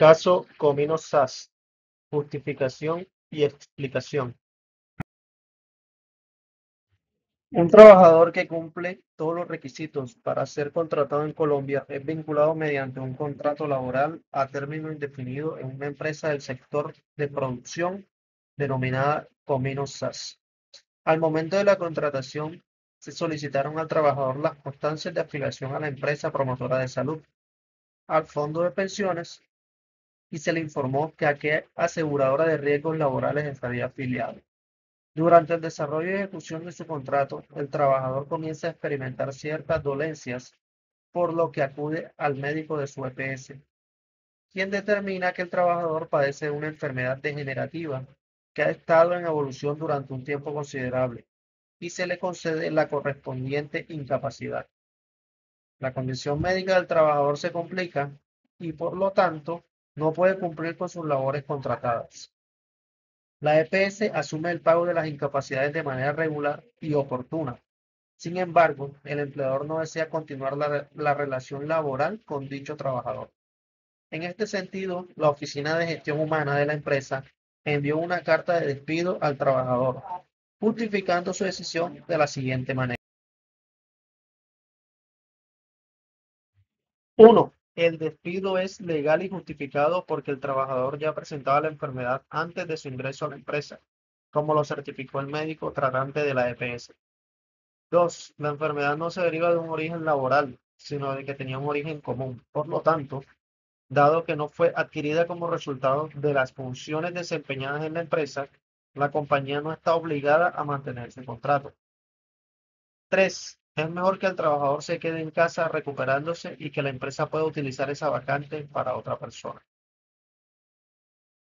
Caso Comino Sas. Justificación y explicación. Un trabajador que cumple todos los requisitos para ser contratado en Colombia es vinculado mediante un contrato laboral a término indefinido en una empresa del sector de producción denominada Comino Sas. Al momento de la contratación, se solicitaron al trabajador las constancias de afiliación a la empresa promotora de salud, al fondo de pensiones, y se le informó que a qué aseguradora de riesgos laborales estaría afiliado. Durante el desarrollo y ejecución de su contrato, el trabajador comienza a experimentar ciertas dolencias, por lo que acude al médico de su EPS, quien determina que el trabajador padece de una enfermedad degenerativa que ha estado en evolución durante un tiempo considerable y se le concede la correspondiente incapacidad. La condición médica del trabajador se complica y, por lo tanto, no puede cumplir con sus labores contratadas. La EPS asume el pago de las incapacidades de manera regular y oportuna. Sin embargo, el empleador no desea continuar la relación laboral con dicho trabajador. En este sentido, la Oficina de Gestión Humana de la empresa envió una carta de despido al trabajador, justificando su decisión de la siguiente manera. 1. El despido es legal y justificado porque el trabajador ya presentaba la enfermedad antes de su ingreso a la empresa, como lo certificó el médico tratante de la EPS. 2. La enfermedad no se deriva de un origen laboral, sino de que tenía un origen común. Por lo tanto, dado que no fue adquirida como resultado de las funciones desempeñadas en la empresa, la compañía no está obligada a mantener ese contrato. 3. Es mejor que el trabajador se quede en casa recuperándose y que la empresa pueda utilizar esa vacante para otra persona.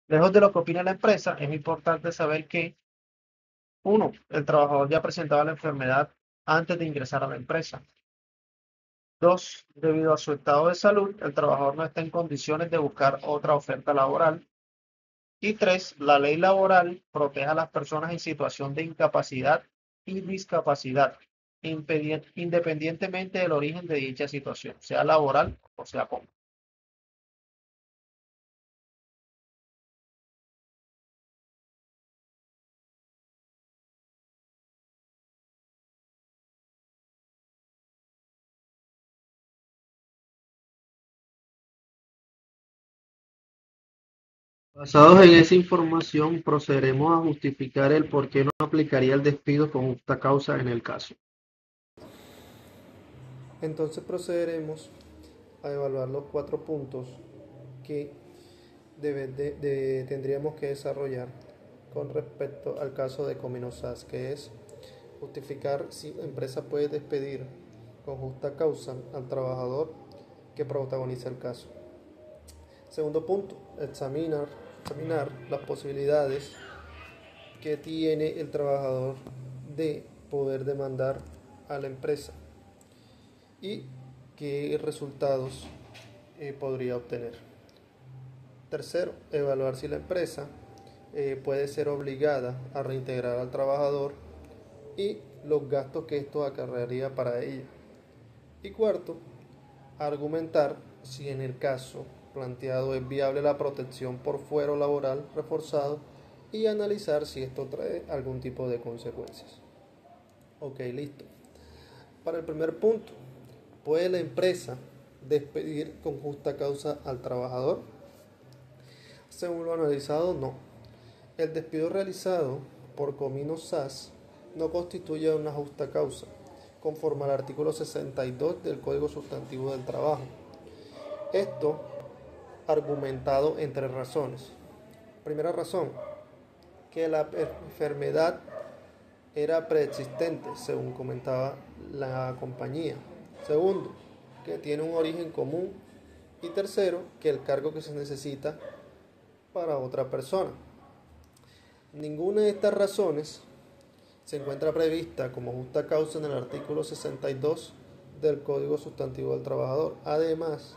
Lejos de lo que opina la empresa, es importante saber que, 1. El trabajador ya presentaba la enfermedad antes de ingresar a la empresa. 2. Debido a su estado de salud, el trabajador no está en condiciones de buscar otra oferta laboral. Y 3. La ley laboral protege a las personas en situación de incapacidad y discapacidad, independientemente del origen de dicha situación, sea laboral o sea común. Basados en esa información, procederemos a justificar el por qué no aplicaría el despido con justa causa en el caso. Entonces procederemos a evaluar los 4 puntos que tendríamos que desarrollar con respecto al caso de Cominosas, que es justificar si la empresa puede despedir con justa causa al trabajador que protagoniza el caso. Segundo punto, examinar las posibilidades que tiene el trabajador de poder demandar a la empresa y qué resultados podría obtener. Tercero, evaluar si la empresa puede ser obligada a reintegrar al trabajador y los gastos que esto acarrearía para ella. Y cuarto, argumentar si en el caso planteado es viable la protección por fuero laboral reforzado y analizar si esto trae algún tipo de consecuencias. Ok, listo. Para el primer punto, ¿puede la empresa despedir con justa causa al trabajador? Según lo analizado, no. El despido realizado por Comino SAS no constituye una justa causa, conforme al artículo 62 del Código Sustantivo del Trabajo. Esto argumentado en 3 razones. Primera razón, que la enfermedad era preexistente, según comentaba la compañía. Segundo, que tiene un origen común. Y tercero, que el cargo que se necesita para otra persona. Ninguna de estas razones se encuentra prevista como justa causa en el artículo 62 del Código Sustantivo del Trabajador. Además,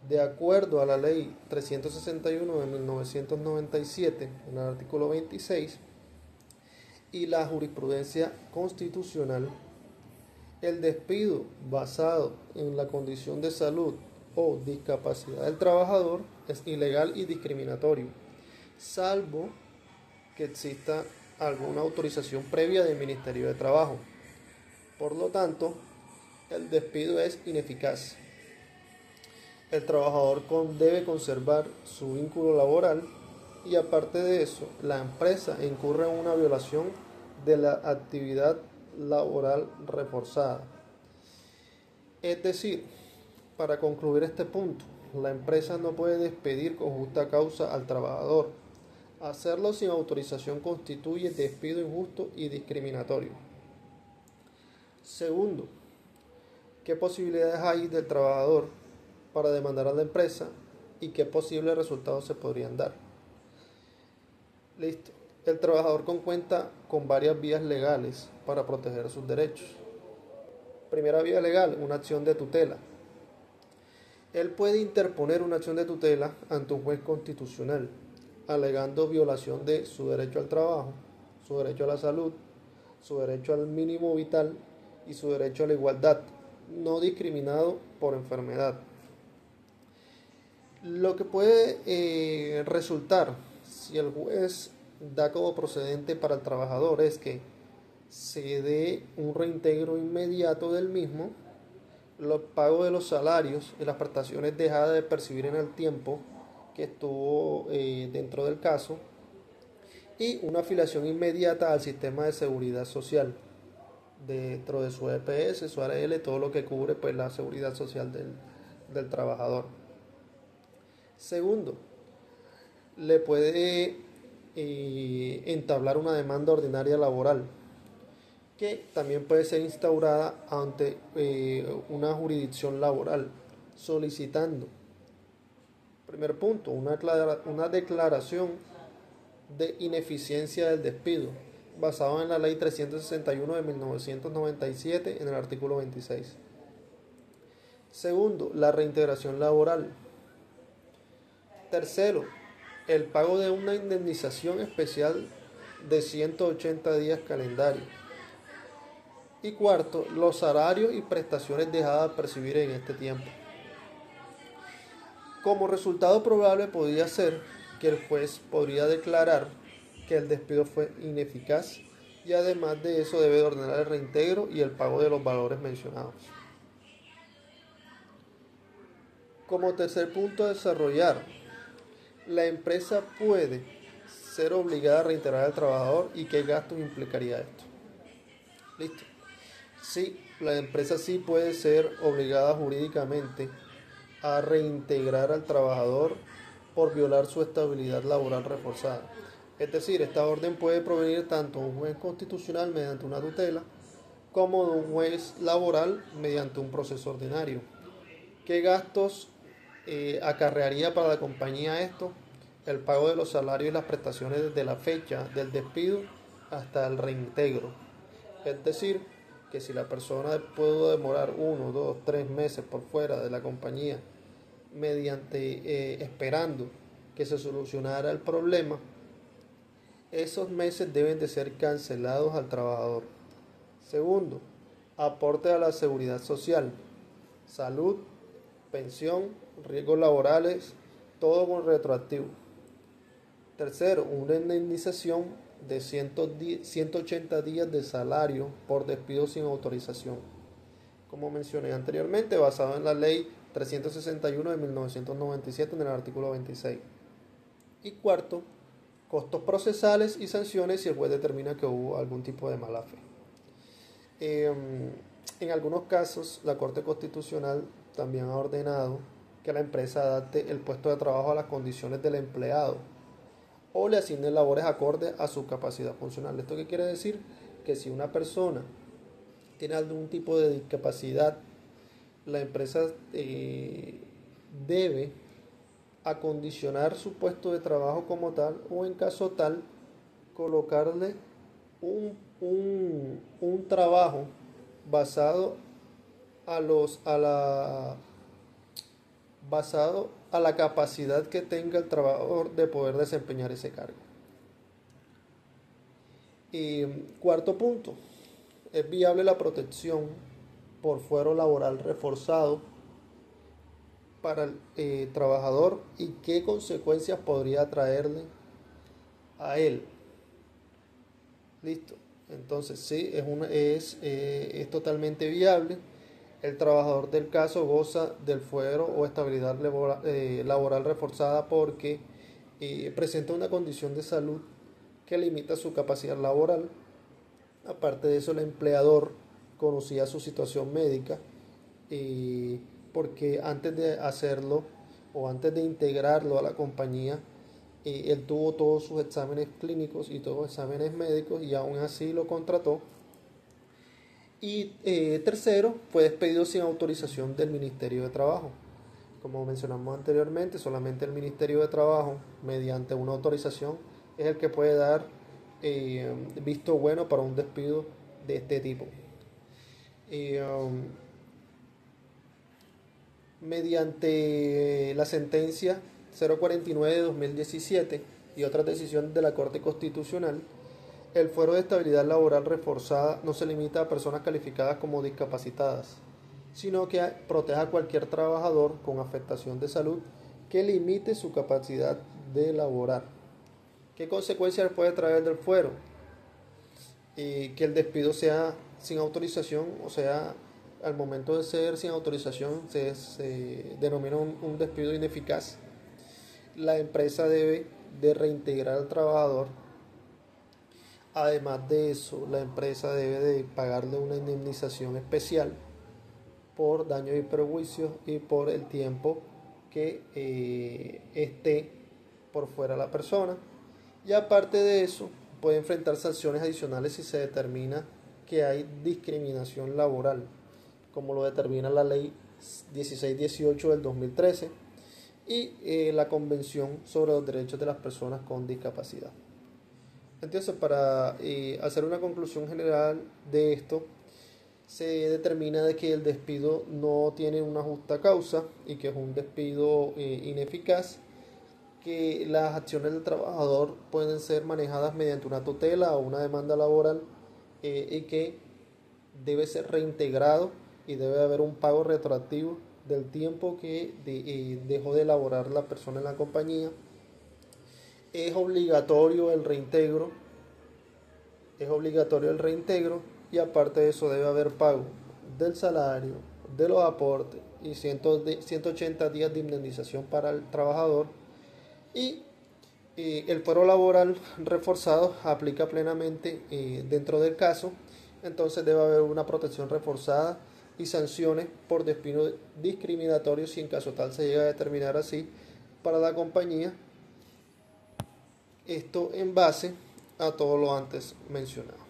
de acuerdo a la Ley 361 de 1997, en el artículo 26, y la jurisprudencia constitucional, el despido basado en la condición de salud o discapacidad del trabajador es ilegal y discriminatorio, salvo que exista alguna autorización previa del Ministerio de Trabajo. Por lo tanto, el despido es ineficaz. El trabajador debe conservar su vínculo laboral y aparte de eso, la empresa incurre en una violación de la actividad laboral reforzada. Es decir, para concluir este punto, la empresa no puede despedir con justa causa al trabajador. Hacerlo sin autorización constituye despido injusto y discriminatorio. Segundo, ¿qué posibilidades hay del trabajador para demandar a la empresa y qué posibles resultados se podrían dar? Listo. El trabajador cuenta con varias vías legales para proteger sus derechos. Primera vía legal, una acción de tutela. Él puede interponer una acción de tutela ante un juez constitucional, alegando violación de su derecho al trabajo, su derecho a la salud, su derecho al mínimo vital y su derecho a la igualdad, no discriminado por enfermedad. Lo que puede resultar si el juez da como procedente para el trabajador es que se dé un reintegro inmediato del mismo, los pagos de los salarios y las prestaciones dejadas de percibir en el tiempo que estuvo dentro del caso y una afiliación inmediata al sistema de seguridad social dentro de su EPS, su ARL, todo lo que cubre pues la seguridad social del trabajador. Segundo, le puede entablar una demanda ordinaria laboral que también puede ser instaurada ante una jurisdicción laboral solicitando, primer punto, una declaración de ineficiencia del despido basado en la ley 361 de 1997 en el artículo 26. Segundo, la reintegración laboral. Tercero, el pago de una indemnización especial de 180 días calendario. Y cuarto, los salarios y prestaciones dejadas de percibir en este tiempo. Como resultado probable podría ser que el juez podría declarar que el despido fue ineficaz y además de eso debe de ordenar el reintegro y el pago de los valores mencionados. Como tercer punto a desarrollar, la empresa puede ser obligada a reintegrar al trabajador y qué gastos implicaría esto. Listo. Sí, la empresa sí puede ser obligada jurídicamente a reintegrar al trabajador por violar su estabilidad laboral reforzada. Es decir, esta orden puede provenir tanto de un juez constitucional mediante una tutela como de un juez laboral mediante un proceso ordinario. ¿Qué gastos acarrearía para la compañía esto? El pago de los salarios y las prestaciones desde la fecha del despido hasta el reintegro. Es decir, que si la persona pudo demorar 1, 2, 3 meses por fuera de la compañía mediante esperando que se solucionara el problema, esos meses deben de ser cancelados al trabajador. Segundo, aporte a la seguridad social, salud, pensión, riesgos laborales, todo con retroactivo. Tercero, una indemnización de 180 días de salario por despido sin autorización, como mencioné anteriormente, basado en la ley 361 de 1997 en el artículo 26. Y cuarto, costos procesales y sanciones si el juez determina que hubo algún tipo de mala fe. En algunos casos, la Corte Constitucional también ha ordenado que la empresa adapte el puesto de trabajo a las condiciones del empleado o le asigne labores acordes a su capacidad funcional. ¿Esto qué quiere decir? Que si una persona tiene algún tipo de discapacidad, la empresa debe acondicionar su puesto de trabajo como tal o en caso tal colocarle un trabajo basado basado a la capacidad que tenga el trabajador de poder desempeñar ese cargo. Y cuarto punto, es viable la protección por fuero laboral reforzado para el trabajador y qué consecuencias podría traerle a él. Listo. Entonces, sí, es totalmente viable. El trabajador del caso goza del fuero o estabilidad laboral reforzada porque presenta una condición de salud que limita su capacidad laboral. Aparte de eso, el empleador conocía su situación médica porque antes de hacerlo o antes de integrarlo a la compañía, él tuvo todos sus exámenes clínicos y todos los exámenes médicos y aún así lo contrató. Y tercero, fue despedido sin autorización del Ministerio de Trabajo. Como mencionamos anteriormente, solamente el Ministerio de Trabajo, mediante una autorización, es el que puede dar visto bueno para un despido de este tipo. Mediante la sentencia 049 de 2017 y otras decisiones de la Corte Constitucional, el fuero de estabilidad laboral reforzada no se limita a personas calificadas como discapacitadas, sino que protege a cualquier trabajador con afectación de salud que limite su capacidad de laborar. ¿Qué consecuencias puede traer del fuero? Que el despido sea sin autorización, o sea, al momento de ser sin autorización se denomina un despido ineficaz. La empresa debe de reintegrar al trabajador. Además de eso, la empresa debe de pagarle una indemnización especial por daños y perjuicios y por el tiempo que esté por fuera la persona. Y aparte de eso, puede enfrentar sanciones adicionales si se determina que hay discriminación laboral, como lo determina la ley 1618 del 2013 y la Convención sobre los Derechos de las Personas con Discapacidad. Entonces, para hacer una conclusión general de esto, se determina de que el despido no tiene una justa causa y que es un despido ineficaz, que las acciones del trabajador pueden ser manejadas mediante una tutela o una demanda laboral y que debe ser reintegrado y debe haber un pago retroactivo del tiempo que dejó de laborar la persona en la compañía. Es obligatorio el reintegro, y aparte de eso debe haber pago del salario, de los aportes y 180 días de indemnización para el trabajador. Y el fuero laboral reforzado aplica plenamente dentro del caso. Entonces debe haber una protección reforzada y sanciones por despido discriminatorio si en caso tal se llega a determinar así para la compañía. Esto en base a todo lo antes mencionado.